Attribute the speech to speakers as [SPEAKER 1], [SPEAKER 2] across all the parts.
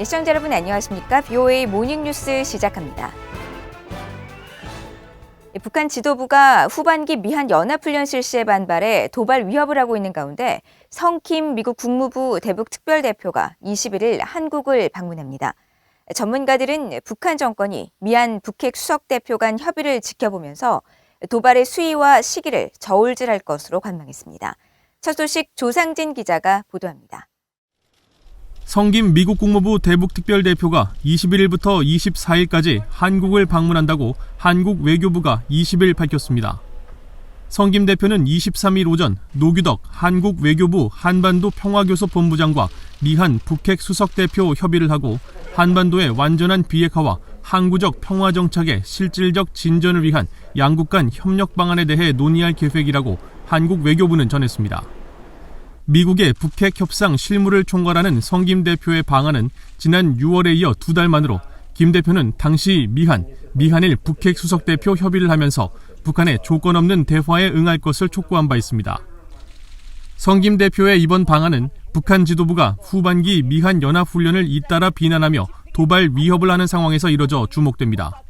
[SPEAKER 1] 시청자 여러분 안녕하십니까? BOA 모닝뉴스 시작합니다. 북한 지도부가 후반기 미한 연합훈련 실시에 반발해 도발 위협을 하고 있는 가운데 성킴 미국 국무부 대북 특별대표가 21일 한국을 방문합니다. 전문가들은 북한 정권이 미한 북핵 수석대표 간 협의를 지켜보면서 도발의 수위와 시기를 저울질할 것으로 관망했습니다. 첫 소식 조상진 기자가 보도합니다.
[SPEAKER 2] 성김 미국 국무부 대북 특별대표가 21일부터 24일까지 한국을 방문한다고 한국 외교부가 20일 밝혔습니다. 성김 대표는 23일 오전 노규덕 한국 외교부 한반도 평화교섭 본부장과 미한 북핵 수석대표 협의를 하고 한반도의 완전한 비핵화와 항구적 평화 정착의 실질적 진전을 위한 양국 간 협력 방안에 대해 논의할 계획이라고 한국 외교부는 전했습니다. 미국의 북핵 협상 실무를 총괄하는 성김 대표의 방안은 지난 6월에 이어 2달 만으로 김 대표는 당시 미한일 북핵 수석대표 협의를 하면서 북한의 조건 없는 대화에 응할 것을 촉구한 바 있습니다. 성김 대표의 이번 방안은 북한 지도부가 후반기 미한 연합훈련을 잇따라 비난하며 도발 위협을 하는 상황에서 이뤄져 주목됩니다.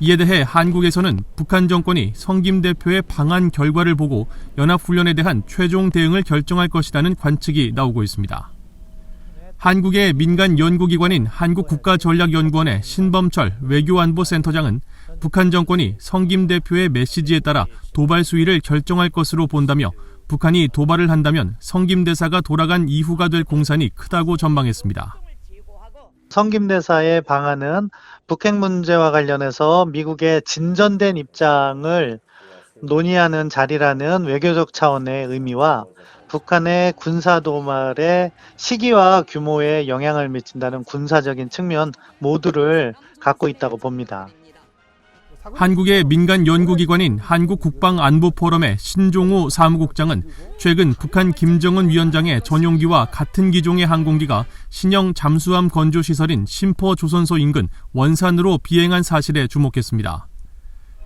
[SPEAKER 2] 이에 대해 한국에서는 북한 정권이 성김 대표의 방안 결과를 보고 연합훈련에 대한 최종 대응을 결정할 것이라는 관측이 나오고 있습니다. 한국의 민간 연구기관인 한국국가전략연구원의 신범철 외교안보센터장은 북한 정권이 성김 대표의 메시지에 따라 도발 수위를 결정할 것으로 본다며 북한이 도발을 한다면 성김 대사가 돌아간 이후가 될 공산이 크다고 전망했습니다.
[SPEAKER 3] 성김 대사의 방안은 북핵 문제와 관련해서 미국의 진전된 입장을 논의하는 자리라는 외교적 차원의 의미와 북한의 군사 도발의 시기와 규모에 영향을 미친다는 군사적인 측면 모두를 갖고 있다고 봅니다.
[SPEAKER 2] 한국의 민간 연구기관인 한국국방안보포럼의 신종호 사무국장은 최근 북한 김정은 위원장의 전용기와 같은 기종의 항공기가 신형 잠수함 건조시설인 심포조선소 인근 원산으로 비행한 사실에 주목했습니다.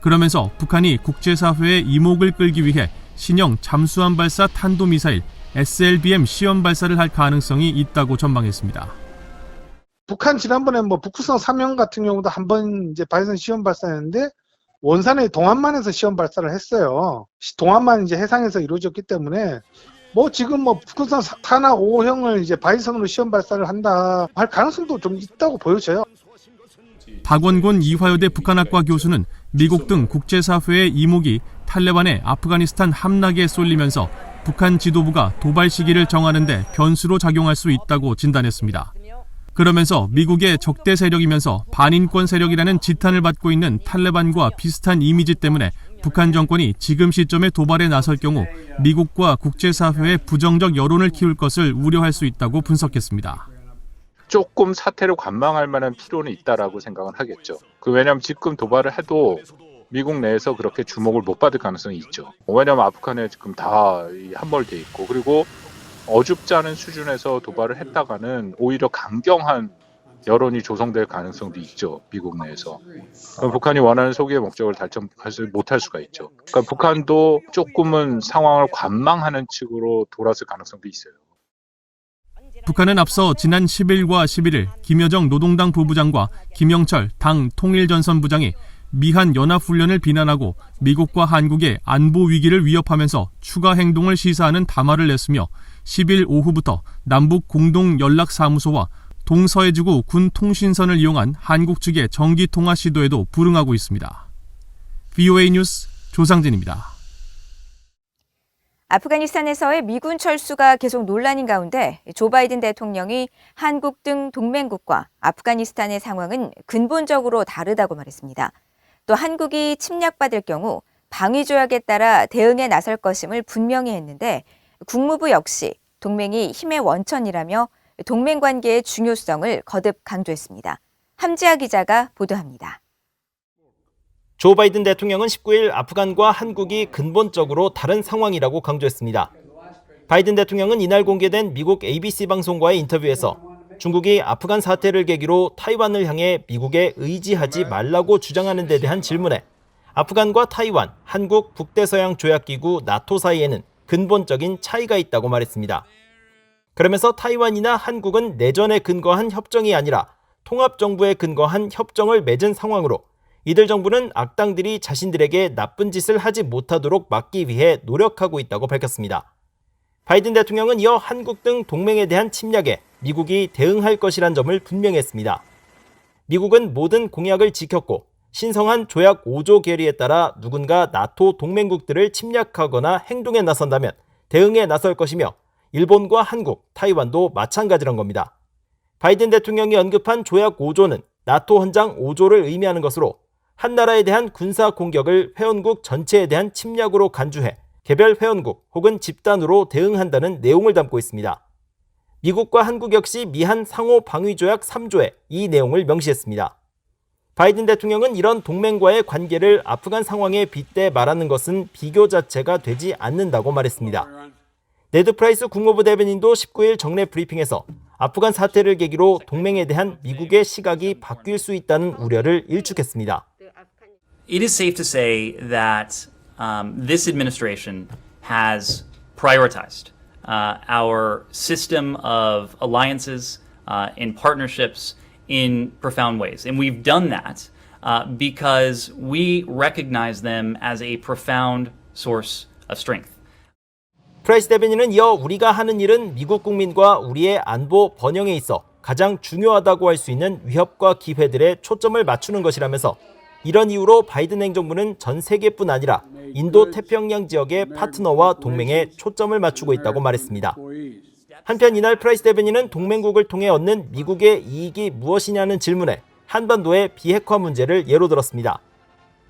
[SPEAKER 2] 그러면서 북한이 국제사회의 이목을 끌기 위해 신형 잠수함 발사 탄도미사일 SLBM 시험 발사를 할 가능성이 있다고 전망했습니다.
[SPEAKER 4] 북한 지난번에 북후성 3형 같은 경우도 한번 이제 발사 시험 발사했는데 원산의 동안만에서 시험 발사를 했어요. 동안만 이제 해상에서 이루어졌기 때문에 지금 북후성 탄화 5형을 이제 바이성으로 시험 발사를 한다 할 가능성도 좀 있다고 보여져요.
[SPEAKER 2] 박원곤 이화여대 북한학과 교수는 미국 등 국제사회의 이목이 탈레반의 아프가니스탄 함락에 쏠리면서 북한 지도부가 도발 시기를 정하는 데 변수로 작용할 수 있다고 진단했습니다. 그러면서 미국의 적대 세력이면서 반인권 세력이라는 지탄을 받고 있는 탈레반과 비슷한 이미지 때문에 북한 정권이 지금 시점에 도발에 나설 경우 미국과 국제사회의 부정적 여론을 키울 것을 우려할 수 있다고 분석했습니다.
[SPEAKER 5] 조금 사태를 관망할 만한 필요는 있다라고 생각은 하겠죠. 왜냐하면 지금 도발을 해도 미국 내에서 그렇게 주목을 못 받을 가능성이 있죠. 왜냐하면 아프간에 지금 다 함몰돼 있고 그리고 어줍지 않은 수준에서 도발을 했다가는 오히려 강경한 여론이 조성될 가능성도 있죠. 미국 내에서. 북한이 원하는 소기의 목적을 달성하지 못할 수가 있죠. 그러니까 북한도 조금은 상황을 관망하는 측으로 돌아설 가능성도 있어요.
[SPEAKER 2] 북한은 앞서 지난 10일과 11일 김여정 노동당 부부장과 김영철 당 통일전선부장이 미한 연합훈련을 비난하고 미국과 한국의 안보 위기를 위협하면서 추가 행동을 시사하는 담화를 냈으며 10일 오후부터 남북 공동연락사무소와 동서해지구 군 통신선을 이용한 한국 측의 정기통화 시도에도 불응하고 있습니다. BOA 뉴스 조상진입니다.
[SPEAKER 1] 아프가니스탄에서의 미군 철수가 계속 논란인 가운데 조 바이든 대통령이 한국 등 동맹국과 아프가니스탄의 상황은 근본적으로 다르다고 말했습니다. 또 한국이 침략받을 경우 방위조약에 따라 대응에 나설 것임을 분명히 했는데 국무부 역시 동맹이 힘의 원천이라며 동맹 관계의 중요성을 거듭 강조했습니다. 함지아 기자가 보도합니다.
[SPEAKER 6] 조 바이든 대통령은 19일 아프간과 한국이 근본적으로 다른 상황이라고 강조했습니다. 바이든 대통령은 이날 공개된 미국 ABC 방송과의 인터뷰에서 중국이 아프간 사태를 계기로 타이완을 향해 미국에 의지하지 말라고 주장하는 데 대한 질문에 아프간과 타이완, 한국 북대서양 조약기구 나토 사이에는 근본적인 차이가 있다고 말했습니다. 그러면서 타이완이나 한국은 내전에 근거한 협정이 아니라 통합정부에 근거한 협정을 맺은 상황으로 이들 정부는 악당들이 자신들에게 나쁜 짓을 하지 못하도록 막기 위해 노력하고 있다고 밝혔습니다. 바이든 대통령은 이어 한국 등 동맹에 대한 침략에 미국이 대응할 것이란 점을 분명히 했습니다. 미국은 모든 공약을 지켰고 신성한 조약 5조 결의에 따라 누군가 나토 동맹국들을 침략하거나 행동에 나선다면 대응에 나설 것이며 일본과 한국, 타이완도 마찬가지란 겁니다. 바이든 대통령이 언급한 조약 5조는 나토 헌장 5조를 의미하는 것으로 한 나라에 대한 군사 공격을 회원국 전체에 대한 침략으로 간주해 개별 회원국 혹은 집단으로 대응한다는 내용을 담고 있습니다. 미국과 한국 역시 미한 상호 방위조약 3조에 이 내용을 명시했습니다. 바이든 대통령은 이런 동맹과의 관계를 아프간 상황에 빗대 말하는 것은 비교 자체가 되지 않는다고 말했습니다. 네드 프라이스 국무부 대변인도 19일 정례 브리핑에서 아프간 사태를 계기로 동맹에 대한 미국의 시각이 바뀔 수 있다는 우려를 일축했습니다.
[SPEAKER 7] It is safe to say that this administration has prioritized our system of alliances and partnerships in profound ways. And we've done that because we recognize them as a profound source of strength.
[SPEAKER 6] 프라이스 대변인은 이어 우리가 하는 일은 미국 국민과 우리의 안보 번영에 있어 가장 중요하다고 할 수 있는 위협과 기회들에 초점을 맞추는 것이라면서 이런 이유로 바이든 행정부는 전 세계뿐 아니라 인도 태평양 지역의 파트너와 동맹에 초점을 맞추고 있다고 말했습니다. 한편 이날 프라이스 대변인은 동맹국을 통해 얻는 미국의 이익이 무엇이냐는 질문에 한반도의 비핵화 문제를 예로 들었습니다.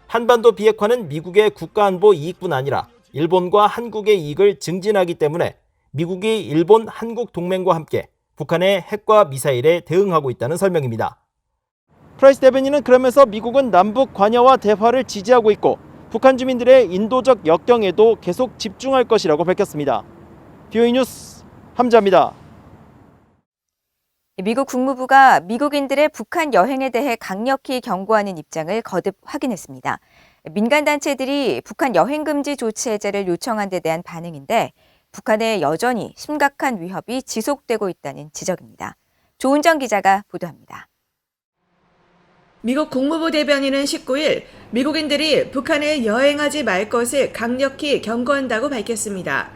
[SPEAKER 6] 한반도 비핵화는 미국의 국가안보 이익뿐 아니라 일본과 한국의 이익을 증진하기 때문에 미국이 일본, 한국 동맹과 함께 북한의 핵과 미사일에 대응하고 있다는 설명입니다. 프라이스 대변인은 그러면서 미국은 남북 관여와 대화를 지지하고 있고 북한 주민들의 인도적 역경에도 계속 집중할 것이라고 밝혔습니다. BOE 뉴스 함자입니다.
[SPEAKER 1] 미국 국무부가 미국인들의 북한 여행에 대해 강력히 경고하는 입장을 거듭 확인했습니다. 민간단체들이 북한 여행금지 조치 해제를 요청한 데 대한 반응인데 북한에 여전히 심각한 위협이 지속되고 있다는 지적입니다. 조은정 기자가 보도합니다.
[SPEAKER 8] 미국 국무부 대변인은 19일 미국인들이 북한에 여행하지 말 것을 강력히 경고한다고 밝혔습니다.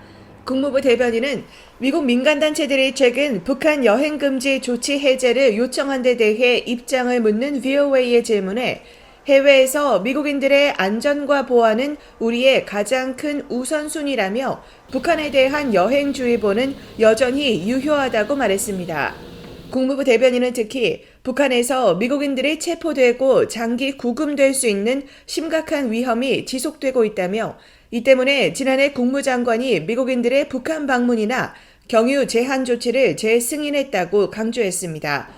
[SPEAKER 8] 국무부 대변인은 미국 민간단체들이 최근 북한 여행금지 조치 해제를 요청한 데 대해 입장을 묻는 VOA의 질문에 해외에서 미국인들의 안전과 보안은 우리의 가장 큰 우선순위라며 북한에 대한 여행주의보는 여전히 유효하다고 말했습니다. 국무부 대변인은 특히 북한에서 미국인들이 체포되고 장기 구금될 수 있는 심각한 위험이 지속되고 있다며 이 때문에 지난해 국무장관이 미국인들의 북한 방문이나 경유 제한 조치를 재승인했다고 강조했습니다.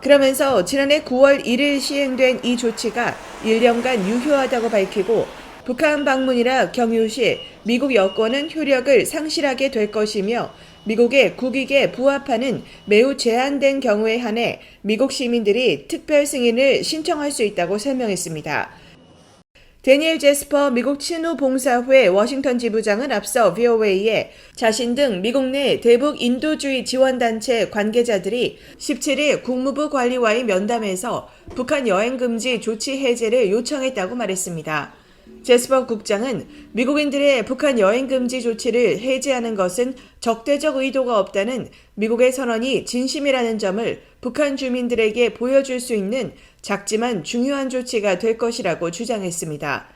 [SPEAKER 8] 그러면서 지난해 9월 1일 시행된 이 조치가 1년간 유효하다고 밝히고 북한 방문이나 경유 시 미국 여권은 효력을 상실하게 될 것이며 미국의 국익에 부합하는 매우 제한된 경우에 한해 미국 시민들이 특별 승인을 신청할 수 있다고 설명했습니다. 데니엘 제스퍼 미국 친우봉사회 워싱턴 지부장은 앞서 VOA에 자신 등 미국 내 대북 인도주의 지원단체 관계자들이 17일 국무부 관리와의 면담에서 북한 여행금지 조치 해제를 요청했다고 말했습니다. 제스퍼 국장은 미국인들의 북한 여행금지 조치를 해제하는 것은 적대적 의도가 없다는 미국의 선언이 진심이라는 점을 북한 주민들에게 보여줄 수 있는 작지만 중요한 조치가 될 것이라고 주장했습니다.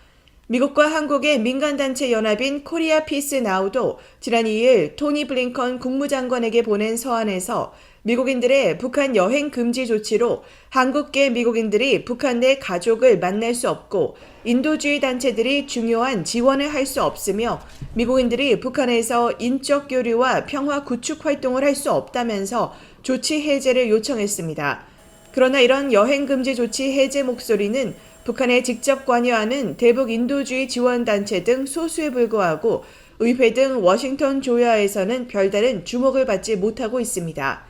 [SPEAKER 8] 미국과 한국의 민간단체 연합인 코리아 피스 나우도 지난 2일 토니 블링컨 국무장관에게 보낸 서한에서 미국인들의 북한 여행 금지 조치로 한국계 미국인들이 북한 내 가족을 만날 수 없고 인도주의 단체들이 중요한 지원을 할 수 없으며 미국인들이 북한에서 인적 교류와 평화 구축 활동을 할 수 없다면서 조치 해제를 요청했습니다. 그러나 이런 여행 금지 조치 해제 목소리는 북한에 직접 관여하는 대북 인도주의 지원단체 등 소수에 불과하고 의회 등 워싱턴 조야에서는 별다른 주목을 받지 못하고 있습니다.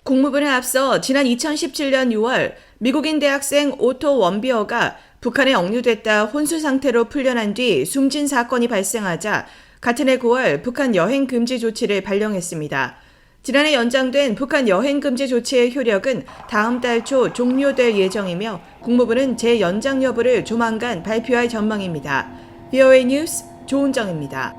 [SPEAKER 8] 국무부는 앞서 지난 2017년 6월 미국인 대학생 오토 원비어가 북한에 억류됐다 혼수 상태로 풀려난 뒤 숨진 사건이 발생하자 같은 해 9월 북한 여행 금지 조치를 발령했습니다. 지난해 연장된 북한 여행 금지 조치의 효력은 다음 달 초 종료될 예정이며 국무부는 재연장 여부를 조만간 발표할 전망입니다. VOA 뉴스 조은정입니다.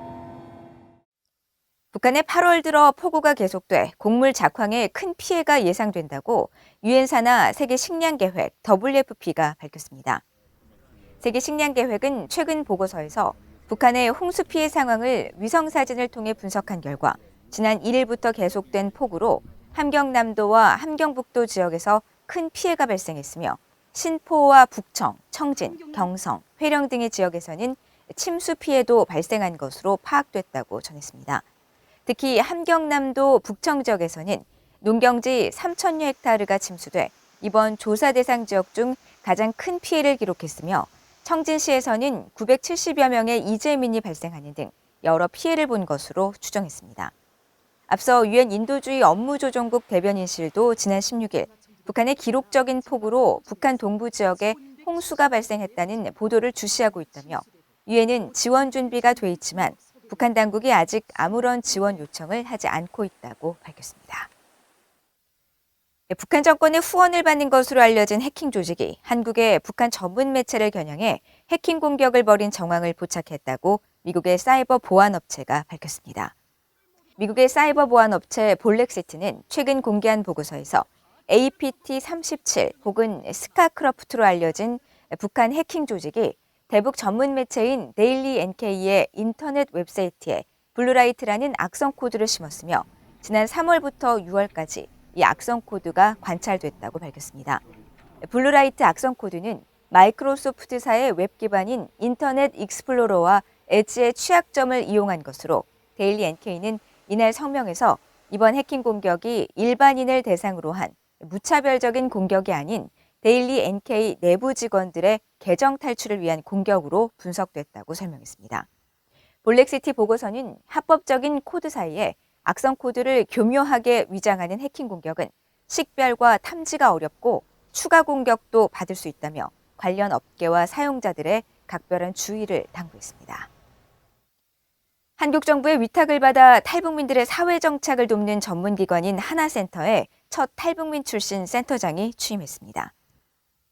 [SPEAKER 1] 북한의 8월 들어 폭우가 계속돼 곡물 작황에 큰 피해가 예상된다고 유엔사나 세계식량계획 WFP가 밝혔습니다. 세계식량계획은 최근 보고서에서 북한의 홍수 피해 상황을 위성사진을 통해 분석한 결과 지난 1일부터 계속된 폭우로 함경남도와 함경북도 지역에서 큰 피해가 발생했으며 신포와 북청, 청진, 경성, 회령 등의 지역에서는 침수 피해도 발생한 것으로 파악됐다고 전했습니다. 특히 함경남도 북청 지역에서는 농경지 3,000여 헥타르가 침수돼 이번 조사 대상 지역 중 가장 큰 피해를 기록했으며 청진시에서는 970여 명의 이재민이 발생하는 등 여러 피해를 본 것으로 추정했습니다. 앞서 유엔 인도주의 업무조정국 대변인실도 지난 16일 북한의 기록적인 폭우로 북한 동부 지역에 홍수가 발생했다는 보도를 주시하고 있다며 유엔은 지원 준비가 돼 있지만 북한 당국이 아직 아무런 지원 요청을 하지 않고 있다고 밝혔습니다. 북한 정권의 후원을 받는 것으로 알려진 해킹 조직이 한국의 북한 전문 매체를 겨냥해 해킹 공격을 벌인 정황을 포착했다고 미국의 사이버 보안업체가 밝혔습니다. 미국의 사이버 보안업체 볼렉시티는 최근 공개한 보고서에서 APT-37 혹은 스카크러프트로 알려진 북한 해킹 조직이 대북 전문 매체인 데일리 NK의 인터넷 웹사이트에 블루라이트라는 악성 코드를 심었으며 지난 3월부터 6월까지 이 악성 코드가 관찰됐다고 밝혔습니다. 블루라이트 악성 코드는 마이크로소프트사의 웹 기반인 인터넷 익스플로러와 엣지의 취약점을 이용한 것으로 데일리 NK는 이날 성명에서 이번 해킹 공격이 일반인을 대상으로 한 무차별적인 공격이 아닌 데일리 NK 내부 직원들의 계정 탈출을 위한 공격으로 분석됐다고 설명했습니다. 볼렉시티 보고서는 합법적인 코드 사이에 악성 코드를 교묘하게 위장하는 해킹 공격은 식별과 탐지가 어렵고 추가 공격도 받을 수 있다며 관련 업계와 사용자들의 각별한 주의를 당부했습니다. 한국 정부의 위탁을 받아 탈북민들의 사회 정착을 돕는 전문기관인 하나센터에 첫 탈북민 출신 센터장이 취임했습니다.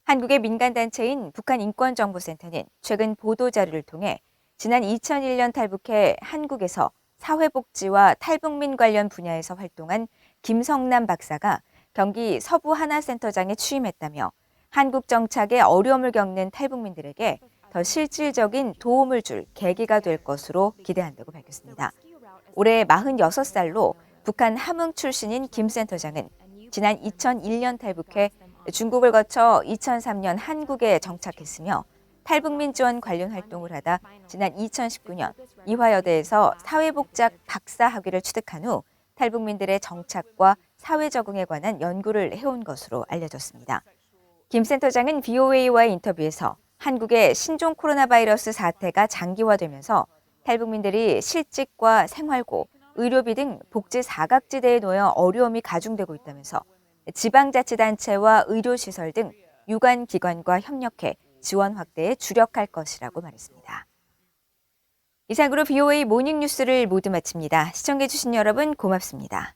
[SPEAKER 1] 한국의 민간단체인 북한인권정보센터는 최근 보도자료를 통해 지난 2001년 탈북해 한국에서 사회복지와 탈북민 관련 분야에서 활동한 김성남 박사가 경기 서부 하나센터장에 취임했다며 한국 정착에 어려움을 겪는 탈북민들에게 더 실질적인 도움을 줄 계기가 될 것으로 기대한다고 밝혔습니다. 올해 46살로 북한 함흥 출신인 김 센터장은 지난 2001년 탈북해 중국을 거쳐 2003년 한국에 정착했으며 탈북민 지원 관련 활동을 하다 지난 2019년 이화여대에서 사회복지학 박사 학위를 취득한 후 탈북민들의 정착과 사회 적응에 관한 연구를 해온 것으로 알려졌습니다. 김 센터장은 VOA와의 인터뷰에서 한국의 신종 코로나 바이러스 사태가 장기화되면서 탈북민들이 실직과 생활고, 의료비 등 복지 사각지대에 놓여 어려움이 가중되고 있다면서 지방자치단체와 의료시설 등 유관기관과 협력해 지원 확대에 주력할 것이라고 말했습니다. 이상으로 VOA 모닝뉴스를 모두 마칩니다. 시청해주신 여러분 고맙습니다.